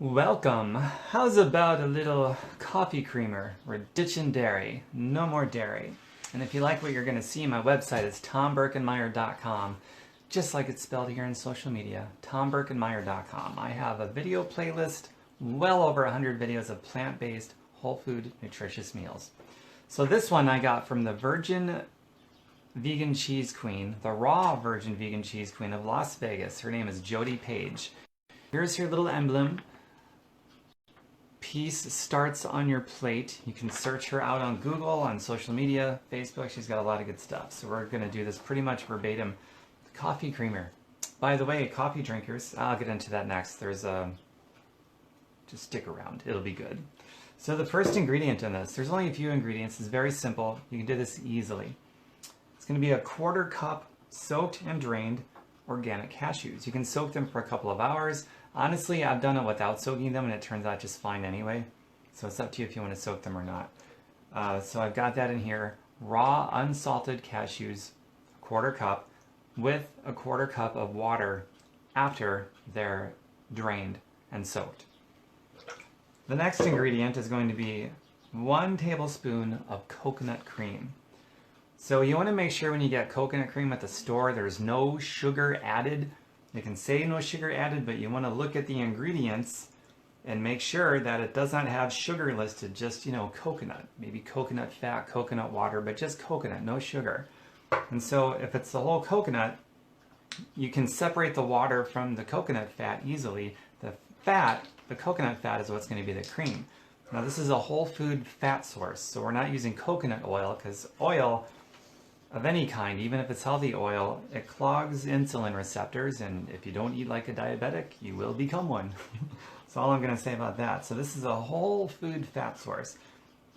Welcome! How's about a little coffee creamer? We're ditching dairy. No more dairy. And if you like what you're going to see, my website is tomberkenmeyer.com. Just like it's spelled here in social media, tomberkenmeyer.com. I have a video playlist, well over 100 videos of plant-based, whole food, nutritious meals. So this one I got from the Virgin Vegan Cheese Queen, the raw Virgin Vegan Cheese Queen of Las Vegas. Her name is Jody Page. Here's her little emblem. Peace starts on your plate. You can search her out on Google, on social media, Facebook. She's got a lot of good stuff. So we're going to do this pretty much verbatim. Coffee creamer. By the way, coffee drinkers, I'll get into that next. There's a... just stick around. It'll be good. So the first ingredient in this, there's only a few ingredients. It's very simple. You can do this easily. It's going to be a 1/4 cup soaked and drained organic cashews. You can soak them for a couple of hours. Honestly, I've done it without soaking them and it turns out just fine anyway. So it's up to you if you want to soak them or not. So I've got that in here. Raw, unsalted cashews, 1/4 cup, with a 1/4 cup of water after they're drained and soaked. The next ingredient is going to be 1 tablespoon of coconut cream. So you want to make sure when you get coconut cream at the store, there's no sugar added. It can say no sugar added, but you want to look at the ingredients and make sure that it does not have sugar listed, just, you know, coconut. Maybe coconut fat, coconut water, but just coconut, no sugar. And so if it's the whole coconut, you can separate the water from the coconut fat easily. The fat, the coconut fat, is what's going to be the cream. Now this is a whole food fat source, so we're not using coconut oil, because oil of any kind, even if it's healthy oil, it clogs insulin receptors, and if you don't eat like a diabetic, you will become one. That's all I'm going to say about that. So this is a whole food fat source,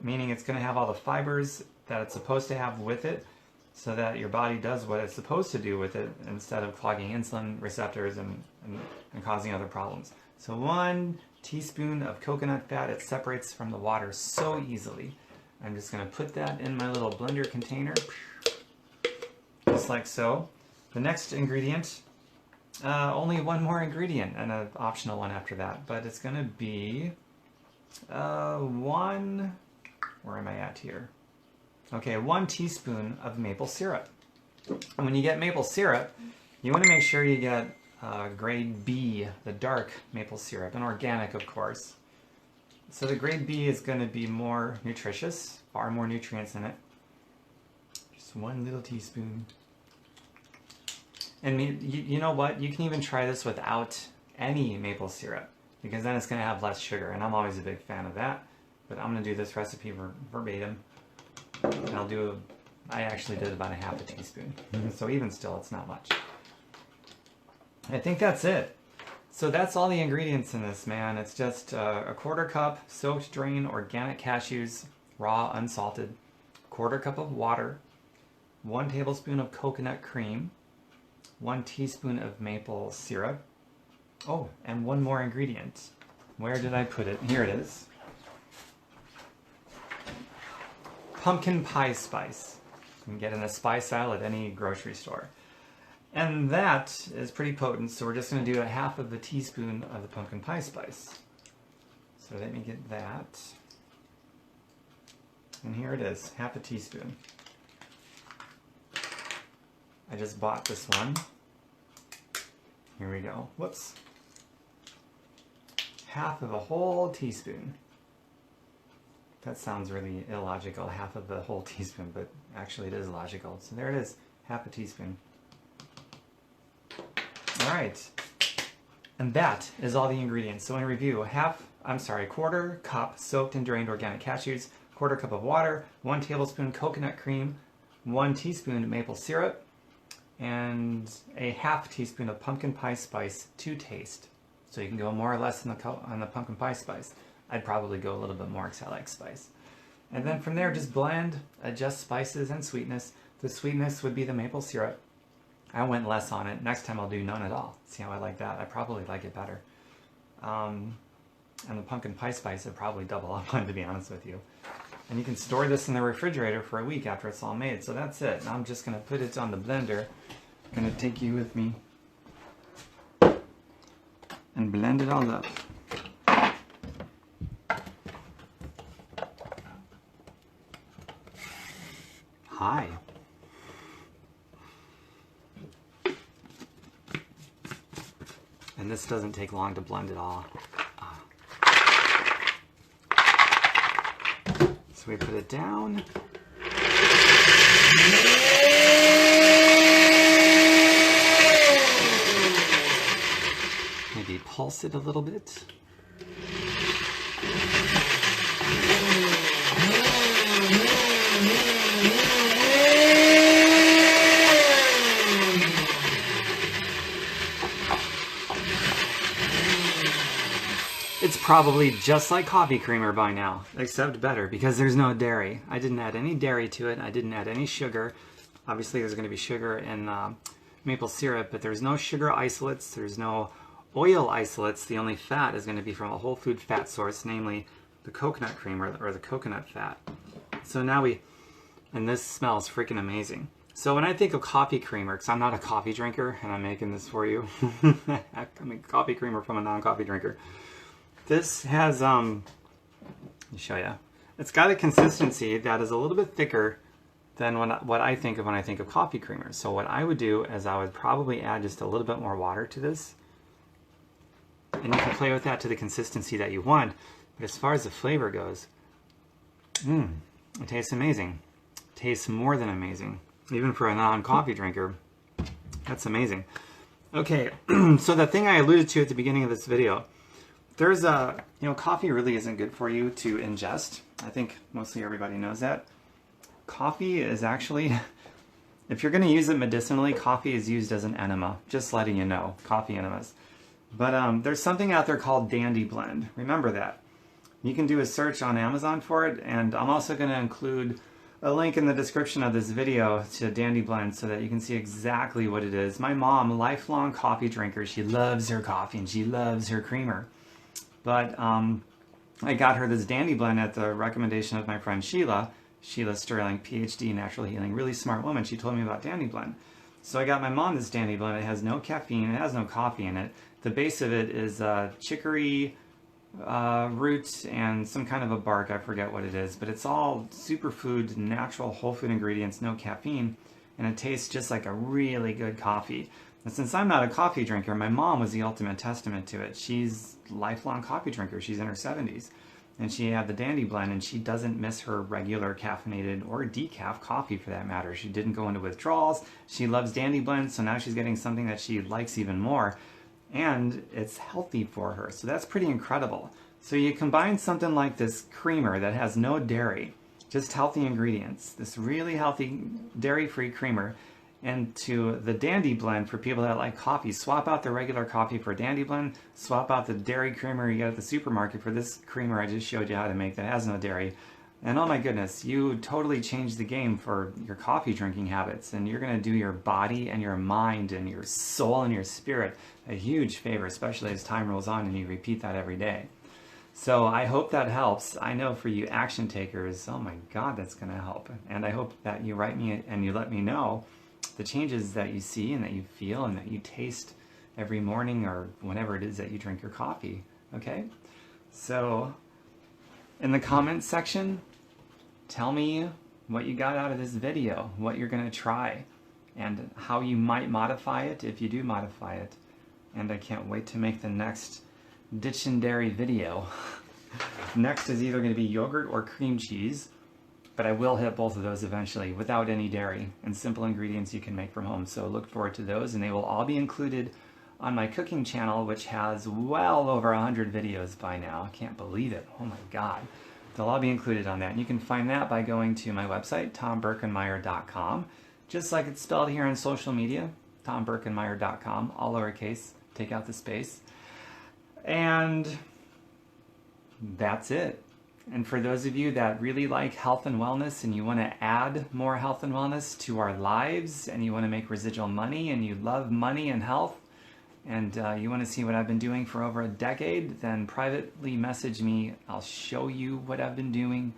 meaning it's going to have all the fibers that it's supposed to have with it, so that your body does what it's supposed to do with it, instead of clogging insulin receptors and causing other problems. So 1 teaspoon of coconut fat, it separates from the water so easily. I'm just going to put that in my little blender container. Just like so. The next ingredient, only one more ingredient and an optional one after that, but it's going to be where am I at here? Okay, 1 teaspoon of maple syrup. And when you get maple syrup, you want to make sure you get grade B, the dark maple syrup, and organic, of course. So the grade B is going to be more nutritious, far more nutrients in it. Just 1 little teaspoon. And you know what? You can even try this without any maple syrup, because then it's going to have less sugar, and I'm always a big fan of that. But I'm going to do this recipe verbatim, and I actually did about 1/2 teaspoon. So even still, it's not much. I think that's it. So that's all the ingredients in this, man. It's just a 1/4 cup soaked, drained organic cashews, raw, unsalted, 1/4 cup of water, 1 tablespoon of coconut cream, 1 teaspoon of maple syrup. Oh, and one more ingredient. Where did I put it? Here it is. Pumpkin pie spice. You can get in a spice aisle at any grocery store. And that is pretty potent, so we're just going to do 1/2 teaspoon of the pumpkin pie spice. So let me get that. And here it is, 1/2 teaspoon. I just bought this one. Here we go. Whoops. 1/2 whole teaspoon. That sounds really illogical, 1/2 whole teaspoon, but actually it is logical. So there it is, 1/2 teaspoon. Alright, and that is all the ingredients. So in review, 1/4 cup soaked and drained organic cashews, 1/4 cup of water, 1 tablespoon coconut cream, 1 teaspoon maple syrup, and 1/2 teaspoon of pumpkin pie spice to taste. So you can go more or less on the pumpkin pie spice. I'd probably go a little bit more because I like spice. And then from there, just blend, adjust spices and sweetness. The sweetness would be the maple syrup. I went less on it. Next time I'll do none at all. See how I like that? I probably like it better. And the pumpkin pie spice I'd probably double up on, to be honest with you. And you can store this in the refrigerator for a week after it's all made. So that's it. Now I'm just going to put it on the blender. I'm going to take you with me and blend it all up. Hi. And this doesn't take long to blend at all. So we put it down. Maybe pulse it a little bit. It's probably just like coffee creamer by now, except better because there's no dairy. I didn't add any dairy to it. I didn't add any sugar. Obviously there's going to be sugar in maple syrup, but there's no sugar isolates. There's no oil isolates. The only fat is going to be from a whole food fat source, namely the coconut cream or the coconut fat. So now and this smells freaking amazing. So when I think of coffee creamer, because I'm not a coffee drinker and I'm making this for you, I make coffee creamer from a non-coffee drinker. This has, let me show you. It's got a consistency that is a little bit thicker than what I think of when I think of coffee creamer. So what I would do is I would probably add just a little bit more water to this. And you can play with that to the consistency that you want. But as far as the flavor goes, it tastes amazing. It tastes more than amazing. Even for a non-coffee drinker, that's amazing. Okay, so the thing I alluded to at the beginning of this video, there's coffee really isn't good for you to ingest. I think mostly everybody knows that. Coffee is actually, if you're going to use it medicinally, coffee is used as an enema. Just letting you know, coffee enemas. But there's something out there called Dandy Blend. Remember that. You can do a search on Amazon for it, and I'm also going to include a link in the description of this video to Dandy Blend so that you can see exactly what it is. My mom, lifelong coffee drinker, she loves her coffee and she loves her creamer. But I got her this Dandy Blend at the recommendation of my friend Sheila Sterling, PhD, natural healing, really smart woman. She told me about Dandy Blend. So I got my mom this Dandy Blend. It has no caffeine, it has no coffee in it. The base of it is chicory roots and some kind of a bark, I forget what it is, but it's all superfood, natural, whole food ingredients, no caffeine, and it tastes just like a really good coffee. And since I'm not a coffee drinker, my mom was the ultimate testament to it. She's a lifelong coffee drinker. She's in her 70s. And she had the Dandy Blend, and she doesn't miss her regular caffeinated or decaf coffee for that matter. She didn't go into withdrawals. She loves Dandy Blend, so now she's getting something that she likes even more. And it's healthy for her, so that's pretty incredible. So you combine something like this creamer that has no dairy, just healthy ingredients, this really healthy dairy-free creamer, and to the Dandy Blend for people that like coffee. Swap out the regular coffee for Dandy Blend, swap out the dairy creamer you get at the supermarket for this creamer I just showed you how to make that has no dairy. And oh my goodness, you totally changed the game for your coffee drinking habits, and you're going to do your body and your mind and your soul and your spirit a huge favor, especially as time rolls on and you repeat that every day. So I hope that helps. I know for you action takers, oh my God, that's going to help. And I hope that you write me and you let me know the changes that you see and that you feel and that you taste every morning or whenever it is that you drink your coffee. Okay? So in the comments section, tell me what you got out of this video, what you're going to try, and how you might modify it if you do modify it. And I can't wait to make the next Ditchin' Dairy video. Next is either going to be yogurt or cream cheese, but I will hit both of those eventually without any dairy and simple ingredients you can make from home. So look forward to those, and they will all be included on my cooking channel, which has well over 100 videos by now. I can't believe it. Oh my God. They'll all be included on that. And you can find that by going to my website, tombirkenmeier.com, just like it's spelled here on social media, tombirkenmeier.com, all lowercase, take out the space. And that's it. And for those of you that really like health and wellness and you want to add more health and wellness to our lives and you want to make residual money and you love money and health and you want to see what I've been doing for over a decade, then privately message me. I'll show you what I've been doing.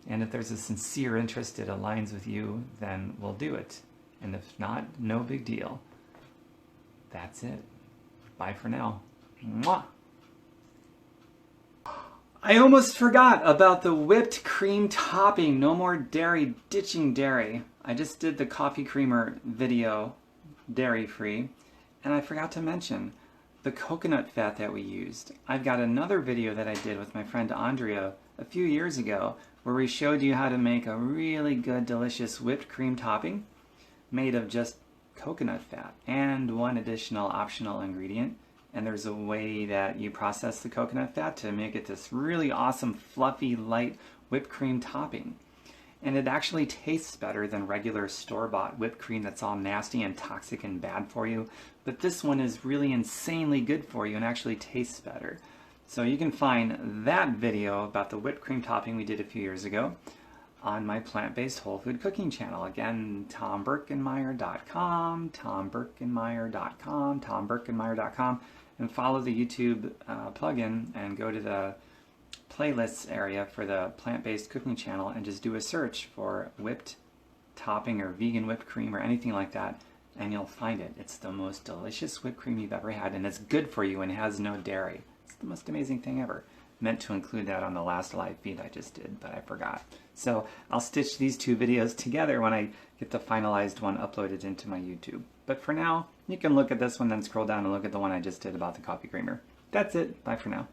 And if there's a sincere interest that aligns with you, then we'll do it. And if not, no big deal. That's it. Bye for now. Mwah. I almost forgot about the whipped cream topping. No more dairy, ditching dairy. I just did the coffee creamer video, dairy-free, and I forgot to mention the coconut fat that we used. I've got another video that I did with my friend Andrea a few years ago where we showed you how to make a really good, delicious whipped cream topping made of just coconut fat and one additional optional ingredient. And there's a way that you process the coconut fat to make it this really awesome, fluffy, light whipped cream topping. And it actually tastes better than regular store-bought whipped cream that's all nasty and toxic and bad for you. But this one is really insanely good for you and actually tastes better. So you can find that video about the whipped cream topping we did a few years ago on my plant-based whole food cooking channel. Again, TomBerkenmeyer.com, TomBerkenmeyer.com, TomBerkenmeyer.com, and follow the YouTube plugin and go to the playlists area for the plant-based cooking channel and just do a search for whipped topping or vegan whipped cream or anything like that, and you'll find it. It's the most delicious whipped cream you've ever had, and it's good for you and has no dairy. It's the most amazing thing ever. Meant to include that on the last live feed I just did, but I forgot. So I'll stitch these two videos together when I get the finalized one uploaded into my YouTube. But for now, you can look at this one, then scroll down and look at the one I just did about the coffee creamer. That's it. Bye for now.